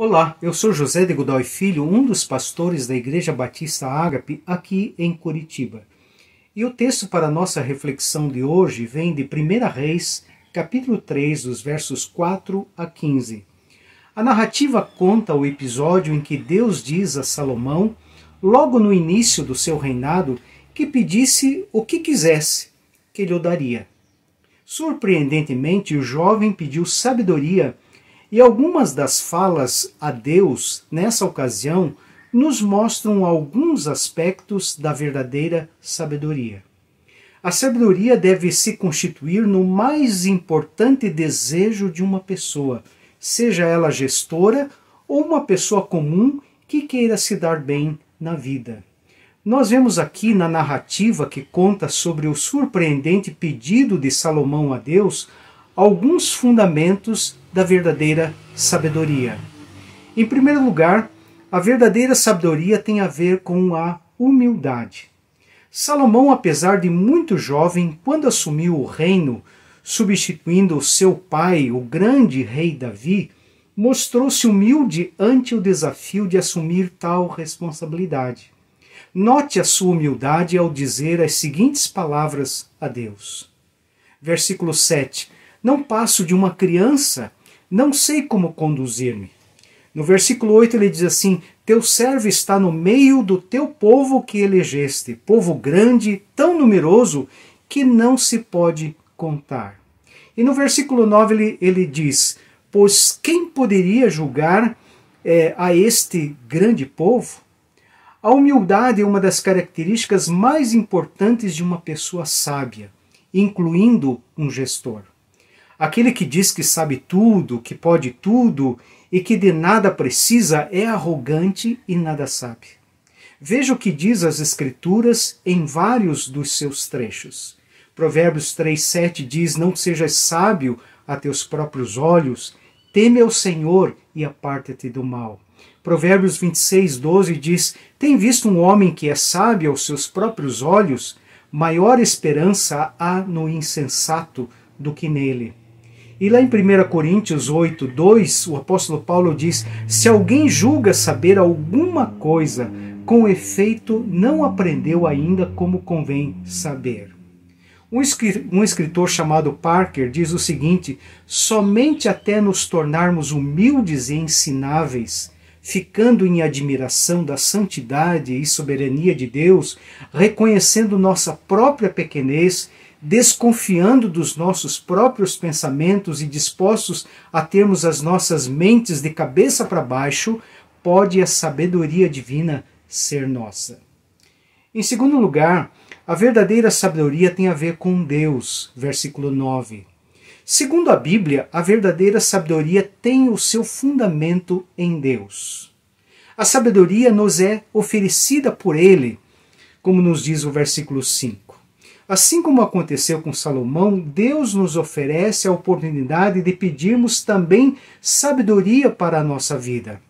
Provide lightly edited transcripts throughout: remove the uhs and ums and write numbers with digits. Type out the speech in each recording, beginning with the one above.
Olá, eu sou José de Godoy Filho, um dos pastores da Igreja Batista Ágape, aqui em Curitiba. E o texto para a nossa reflexão de hoje vem de 1 Reis, capítulo 3, dos versos 4 a 15. A narrativa conta o episódio em que Deus diz a Salomão, logo no início do seu reinado, que pedisse o que quisesse, que ele o daria. Surpreendentemente, o jovem pediu sabedoria, e algumas das falas a Deus, nessa ocasião, nos mostram alguns aspectos da verdadeira sabedoria. A sabedoria deve se constituir no mais importante desejo de uma pessoa, seja ela gestora ou uma pessoa comum que queira se dar bem na vida. Nós vemos aqui na narrativa que conta sobre o surpreendente pedido de Salomão a Deus alguns fundamentos da verdadeira sabedoria. Em primeiro lugar, a verdadeira sabedoria tem a ver com a humildade. Salomão, apesar de muito jovem, quando assumiu o reino, substituindo o seu pai, o grande rei Davi, mostrou-se humilde ante o desafio de assumir tal responsabilidade. Note a sua humildade ao dizer as seguintes palavras a Deus. Versículo 7. Não passo de uma criança, não sei como conduzir-me. No versículo 8 ele diz assim, teu servo está no meio do teu povo que elegeste, povo grande, tão numeroso, que não se pode contar. E no versículo 9 ele diz, pois quem poderia julgar a este grande povo? A humildade é uma das características mais importantes de uma pessoa sábia, incluindo um gestor. Aquele que diz que sabe tudo, que pode tudo e que de nada precisa é arrogante e nada sabe. Veja o que diz as Escrituras em vários dos seus trechos. Provérbios 3,7 diz, não sejas sábio a teus próprios olhos, teme ao Senhor e aparta-te do mal. Provérbios 26,12 diz, tem visto um homem que é sábio aos seus próprios olhos? Maior esperança há no insensato do que nele. E lá em 1 Coríntios 8:2, o apóstolo Paulo diz, se alguém julga saber alguma coisa, com efeito não aprendeu ainda como convém saber. Um escritor chamado Parker diz o seguinte, somente até nos tornarmos humildes e ensináveis, ficando em admiração da santidade e soberania de Deus, reconhecendo nossa própria pequenez, desconfiando dos nossos próprios pensamentos e dispostos a termos as nossas mentes de cabeça para baixo, pode a sabedoria divina ser nossa. Em segundo lugar, a verdadeira sabedoria tem a ver com Deus, versículo 9. Segundo a Bíblia, a verdadeira sabedoria tem o seu fundamento em Deus. A sabedoria nos é oferecida por Ele, como nos diz o versículo 5. Assim como aconteceu com Salomão, Deus nos oferece a oportunidade de pedirmos também sabedoria para a nossa vida.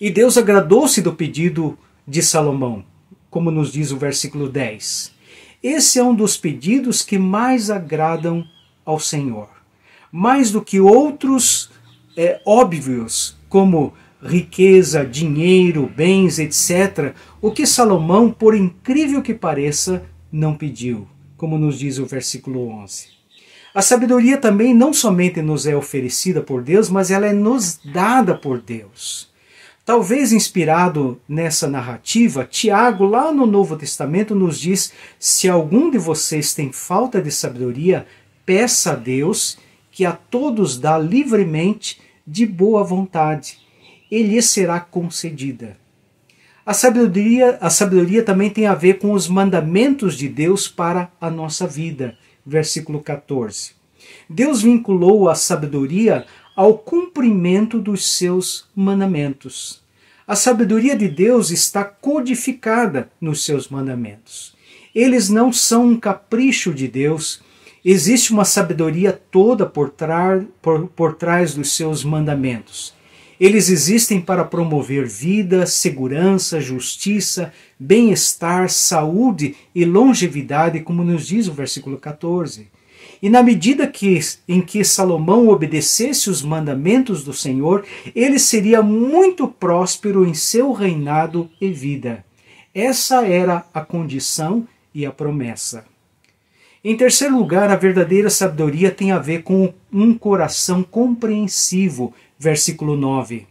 E Deus agradou-se do pedido de Salomão, como nos diz o versículo 10. Esse é um dos pedidos que mais agradam ao Senhor. Mais do que outros óbvios, como riqueza, dinheiro, bens, etc., o que Salomão, por incrível que pareça, não pediu, como nos diz o versículo 11. A sabedoria também não somente nos é oferecida por Deus, mas ela é nos dada por Deus. Talvez inspirado nessa narrativa, Tiago, lá no Novo Testamento, nos diz, se algum de vocês tem falta de sabedoria, peça a Deus, que a todos dá livremente, de boa vontade, e lhe será concedida. A sabedoria também tem a ver com os mandamentos de Deus para a nossa vida. Versículo 14. Deus vinculou a sabedoria ao cumprimento dos seus mandamentos. A sabedoria de Deus está codificada nos seus mandamentos. Eles não são um capricho de Deus. Existe uma sabedoria toda por trás dos seus mandamentos. Eles existem para promover vida, segurança, justiça, bem-estar, saúde e longevidade, como nos diz o versículo 14. E na medida em que Salomão obedecesse os mandamentos do Senhor, ele seria muito próspero em seu reinado e vida. Essa era a condição e a promessa. Em terceiro lugar, a verdadeira sabedoria tem a ver com um coração compreensivo, versículo 9.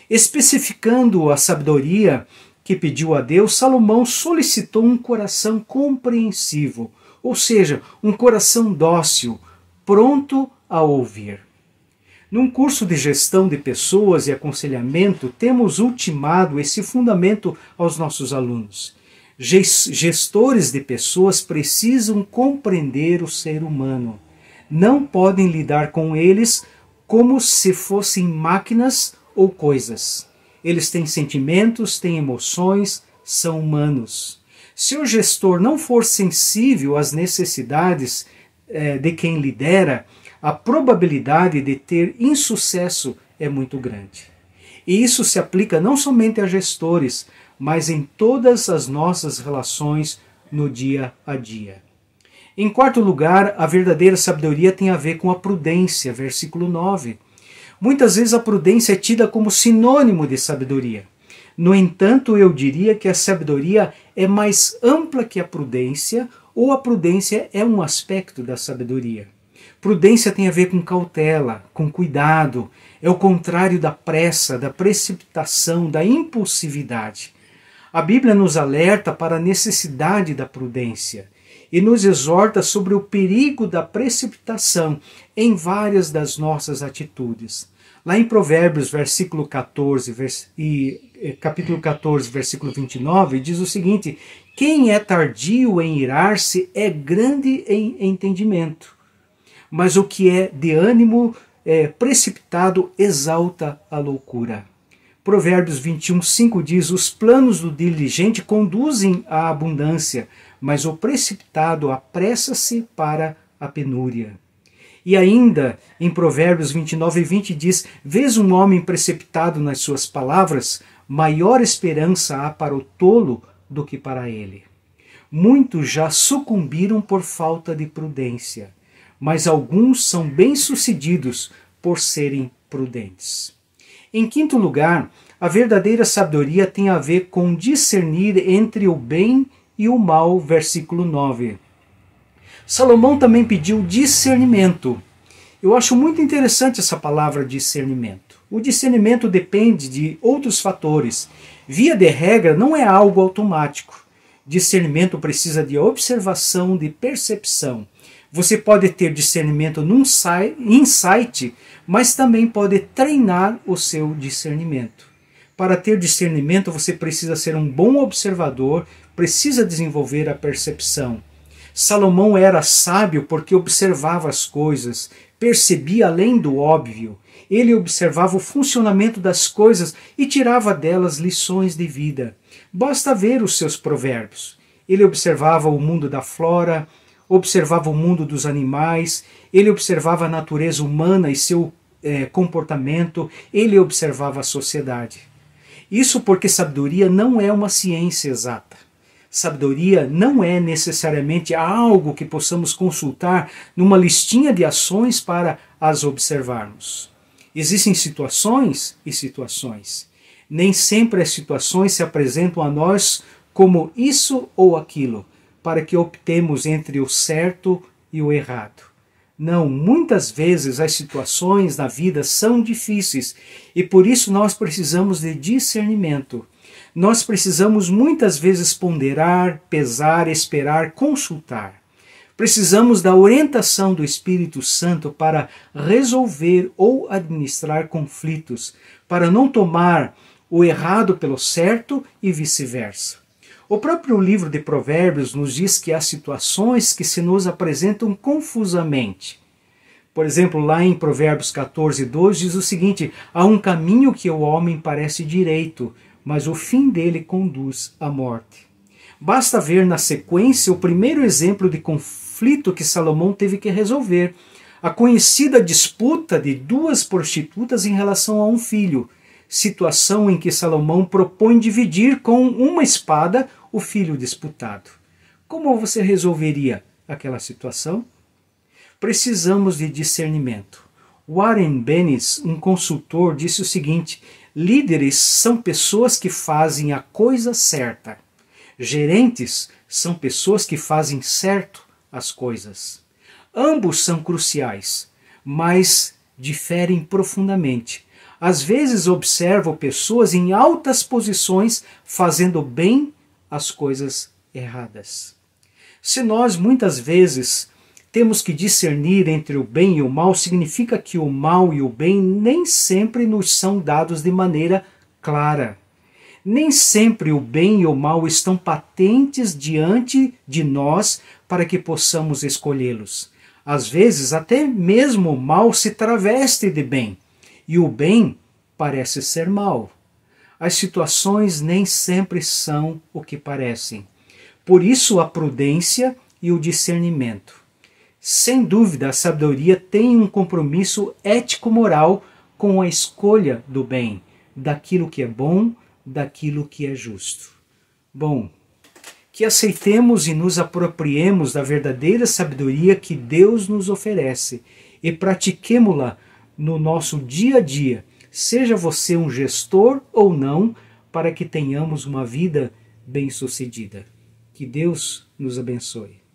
Especificando a sabedoria que pediu a Deus, Salomão solicitou um coração compreensivo, ou seja, um coração dócil, pronto a ouvir. Num curso de gestão de pessoas e aconselhamento, temos ultimado esse fundamento aos nossos alunos. Gestores de pessoas precisam compreender o ser humano. Não podem lidar com eles como se fossem máquinas ou coisas. Eles têm sentimentos, têm emoções, são humanos. Se o gestor não for sensível às necessidades de quem lidera, a probabilidade de ter insucesso é muito grande. E isso se aplica não somente a gestores, mas em todas as nossas relações no dia a dia. Em quarto lugar, a verdadeira sabedoria tem a ver com a prudência, versículo 9. Muitas vezes a prudência é tida como sinônimo de sabedoria. No entanto, eu diria que a sabedoria é mais ampla que a prudência, ou a prudência é um aspecto da sabedoria. Prudência tem a ver com cautela, com cuidado, é o contrário da pressa, da precipitação, da impulsividade. A Bíblia nos alerta para a necessidade da prudência e nos exorta sobre o perigo da precipitação em várias das nossas atitudes. Lá em Provérbios, capítulo 14, versículo 29, diz o seguinte: quem é tardio em irar-se é grande em entendimento, mas o que é de ânimo precipitado exalta a loucura. Provérbios 21:5 diz: os planos do diligente conduzem à abundância, mas o precipitado apressa-se para a penúria. E ainda, em Provérbios 29:20 diz: vês um homem precipitado nas suas palavras, maior esperança há para o tolo do que para ele. Muitos já sucumbiram por falta de prudência, mas alguns são bem-sucedidos por serem prudentes. Em quinto lugar, a verdadeira sabedoria tem a ver com discernir entre o bem e o mal, versículo 9. Salomão também pediu discernimento. Eu acho muito interessante essa palavra discernimento. O discernimento depende de outros fatores. Via de regra, não é algo automático. Discernimento precisa de observação, de percepção. Você pode ter discernimento num insight, mas também pode treinar o seu discernimento. Para ter discernimento, você precisa ser um bom observador, precisa desenvolver a percepção. Salomão era sábio porque observava as coisas, percebia além do óbvio. Ele observava o funcionamento das coisas e tirava delas lições de vida. Basta ver os seus provérbios. Ele observava o mundo da flora, observava o mundo dos animais, ele observava a natureza humana e seu comportamento, ele observava a sociedade. Isso porque sabedoria não é uma ciência exata. Sabedoria não é necessariamente algo que possamos consultar numa listinha de ações para as observarmos. Existem situações e situações. Nem sempre as situações se apresentam a nós como isso ou aquilo, para que optemos entre o certo e o errado. Não, muitas vezes as situações na vida são difíceis e por isso nós precisamos de discernimento. Nós precisamos muitas vezes ponderar, pesar, esperar, consultar. Precisamos da orientação do Espírito Santo para resolver ou administrar conflitos, para não tomar o errado pelo certo e vice-versa. O próprio livro de Provérbios nos diz que há situações que se nos apresentam confusamente. Por exemplo, lá em Provérbios 14:2 diz o seguinte: há um caminho que ao homem parece direito, mas o fim dele conduz à morte. Basta ver na sequência o primeiro exemplo de conflito que Salomão teve que resolver, a conhecida disputa de duas prostitutas em relação a um filho, situação em que Salomão propõe dividir com uma espada o filho disputado. Como você resolveria aquela situação? Precisamos de discernimento. Warren Bennis, um consultor, disse o seguinte: líderes são pessoas que fazem a coisa certa. Gerentes são pessoas que fazem certo as coisas. Ambos são cruciais, mas diferem profundamente. Às vezes observo pessoas em altas posições fazendo bem as coisas erradas. Se nós muitas vezes temos que discernir entre o bem e o mal, significa que o mal e o bem nem sempre nos são dados de maneira clara. Nem sempre o bem e o mal estão patentes diante de nós para que possamos escolhê-los. Às vezes, até mesmo o mal se traveste de bem, e o bem parece ser mal. As situações nem sempre são o que parecem. Por isso, a prudência e o discernimento. Sem dúvida, a sabedoria tem um compromisso ético-moral com a escolha do bem, daquilo que é bom, daquilo que é justo. Bom, que aceitemos e nos apropriemos da verdadeira sabedoria que Deus nos oferece e pratiquemo-la no nosso dia a dia, seja você um gestor ou não, para que tenhamos uma vida bem-sucedida. Que Deus nos abençoe.